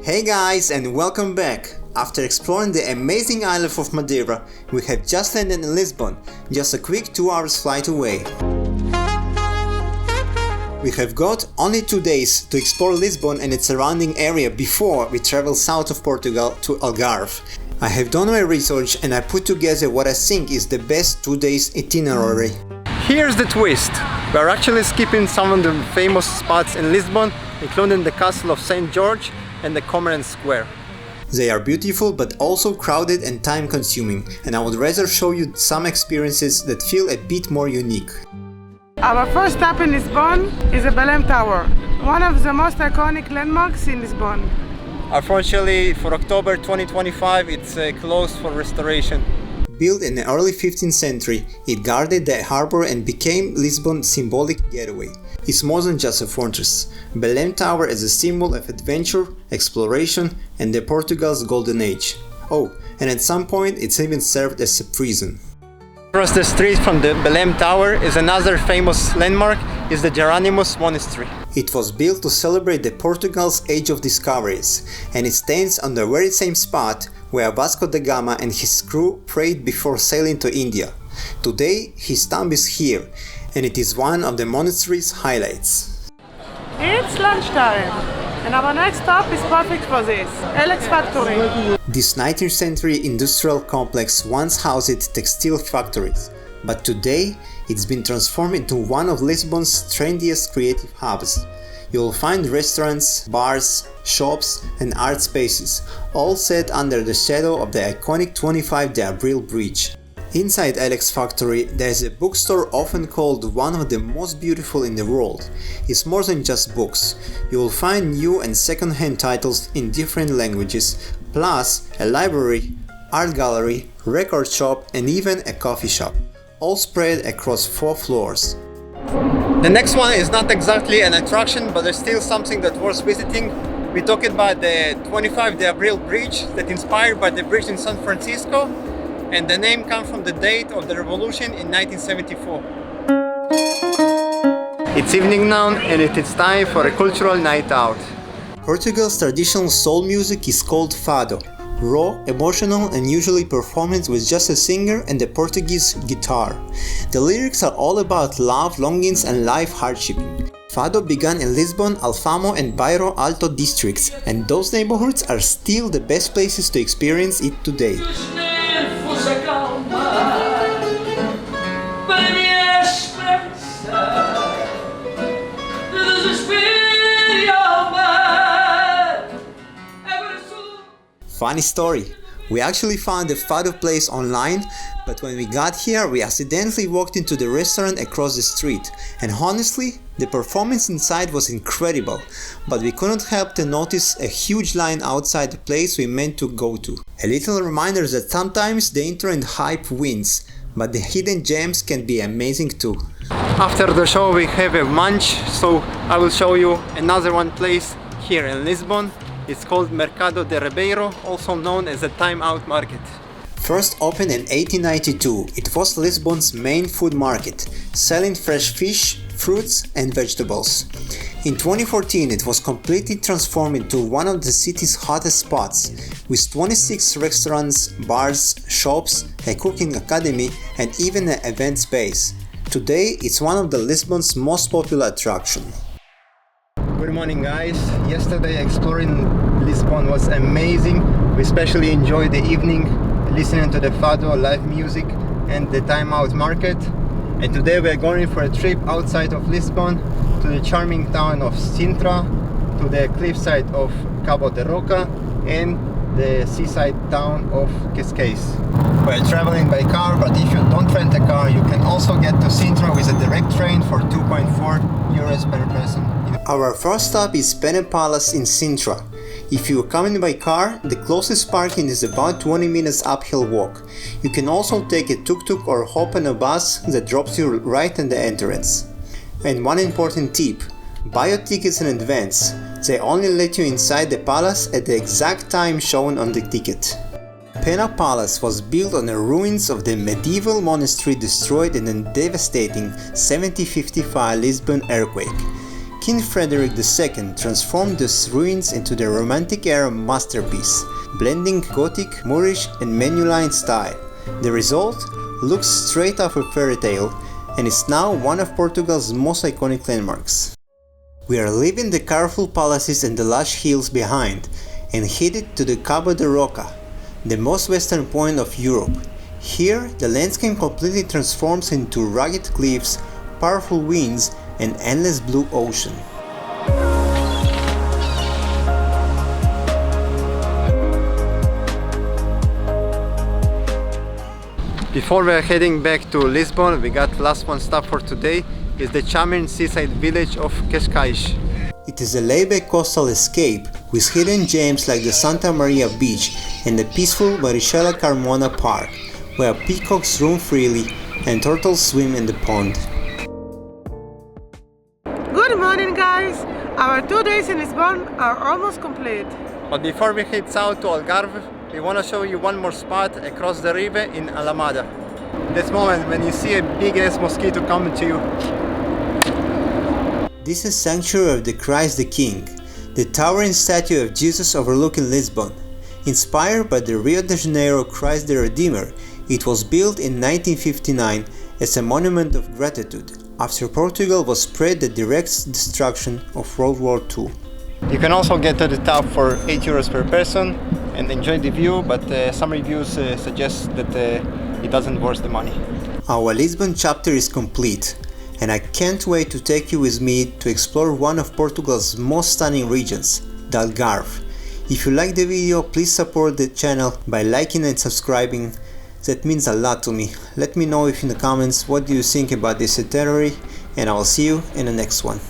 Hey guys, and welcome back! After exploring the amazing island of Madeira, we have just landed in Lisbon, just a quick 2 hours flight away. We have got only 2 days to explore Lisbon and its surrounding area before we travel south of Portugal to Algarve. I have done my research and I put together what I think is the best 2 days itinerary. Here's the twist. We are actually skipping some of the famous spots in Lisbon, including the castle of St. George and the Commerce Square. They are beautiful but also crowded and time consuming, and I would rather show you some experiences that feel a bit more unique. Our first stop in Lisbon is the Belem Tower, one of the most iconic landmarks in Lisbon. Unfortunately, for October 2025, it's closed for restoration. Built in the early 15th century, it guarded the harbor and became Lisbon's symbolic getaway. It's more than just a fortress. Belem Tower is a symbol of adventure, exploration, and the Portugal's golden age. Oh, and at some point it's even served as a prison. Across the street from the Belem Tower is another famous landmark, is the Jeronimos Monastery. It was built to celebrate the Portugal's Age of Discoveries, and it stands on the very same spot where Vasco da Gama and his crew prayed before sailing to India. Today, his tomb is here, and it is one of the monastery's highlights. It's lunchtime, and our next stop is perfect for this, Alex Factory. This 19th century industrial complex once housed textile factories, but today it's been transformed into one of Lisbon's trendiest creative hubs. You will find restaurants, bars, shops and art spaces, all set under the shadow of the iconic 25 de Abril bridge. Inside Alex Factory, there is a bookstore often called one of the most beautiful in the world. It's more than just books. You will find new and second-hand titles in different languages, plus a library, art gallery, record shop and even a coffee shop, all spread across 4 floors. The next one is not exactly an attraction, but there's still something that's worth visiting. We talked about the 25 de Abril bridge that inspired by the bridge in San Francisco, and the name comes from the date of the revolution in 1974. It's evening now and it is time for a cultural night out. Portugal's traditional soul music is called Fado. Raw, emotional and usually performed with just a singer and a Portuguese guitar. The lyrics are all about love, longings and life hardship. Fado began in Lisbon, Alfama and Bairro Alto districts, and those neighborhoods are still the best places to experience it today. Funny story, we actually found the Fado place online, but when we got here we accidentally walked into the restaurant across the street, and honestly, the performance inside was incredible, but we couldn't help to notice a huge line outside the place we meant to go to. A little reminder that sometimes the internet hype wins, but the hidden gems can be amazing too. After the show we have a lunch, so I will show you another one place here in Lisbon. It's called Mercado de Ribeiro, also known as the Time Out Market. First opened in 1892, it was Lisbon's main food market, selling fresh fish, fruits and vegetables. In 2014 it was completely transformed into one of the city's hottest spots, with 26 restaurants, bars, shops, a cooking academy and even an event space. Today it's one of the Lisbon's most popular attractions. Good morning guys, yesterday exploring Lisbon was amazing. We especially enjoyed the evening listening to the Fado live music and the Time Out Market, and today we are going for a trip outside of Lisbon to the charming town of Sintra, to the cliffside of Cabo da Roca and the seaside town of Cascais. We are traveling by car, but if you don't rent a car you can also get to Sintra with a direct train for 2.4 euros per person. Our first stop is Pena Palace in Sintra. If you are coming by car, the closest parking is about 20 minutes uphill walk. You can also take a tuk-tuk or hop on a bus that drops you right at the entrance. And one important tip, buy your tickets in advance. They only let you inside the palace at the exact time shown on the ticket. Pena Palace was built on the ruins of the medieval monastery destroyed in a devastating 1755 Lisbon earthquake. King Frederick II transformed these ruins into the Romantic era masterpiece, blending Gothic, Moorish and Manueline style. The result looks straight off a fairy tale and is now one of Portugal's most iconic landmarks. We are leaving the colorful palaces and the lush hills behind and headed to the Cabo da Roca, the most western point of Europe. Here, the landscape completely transforms into rugged cliffs, powerful winds and endless blue ocean. Before we are heading back to Lisbon, we got last one stop for today, is the charming seaside village of Cascais. It is a laid-back coastal escape with hidden gems like the Santa Maria beach and the peaceful Marechal Carmona park, where peacocks roam freely and turtles swim in the pond. Good morning guys! Our 2 days in Lisbon are almost complete. But before we head south to Algarve, we want to show you one more spot across the river in Almada. This moment when you see a big ass mosquito coming to you. This is Sanctuary of the Christ the King, the towering statue of Jesus overlooking Lisbon. Inspired by the Rio de Janeiro Christ the Redeemer, it was built in 1959 as a monument of gratitude after Portugal was spared the direct destruction of World War II. You can also get to the top for 8 euros per person and enjoy the view, but some reviews suggest that it doesn't worth the money. Our Lisbon chapter is complete, and I can't wait to take you with me to explore one of Portugal's most stunning regions, the Algarve. If you like the video, please support the channel by liking and subscribing. That means a lot to me. Let me know in the comments what do you think about this itinerary, and I will see you in the next one.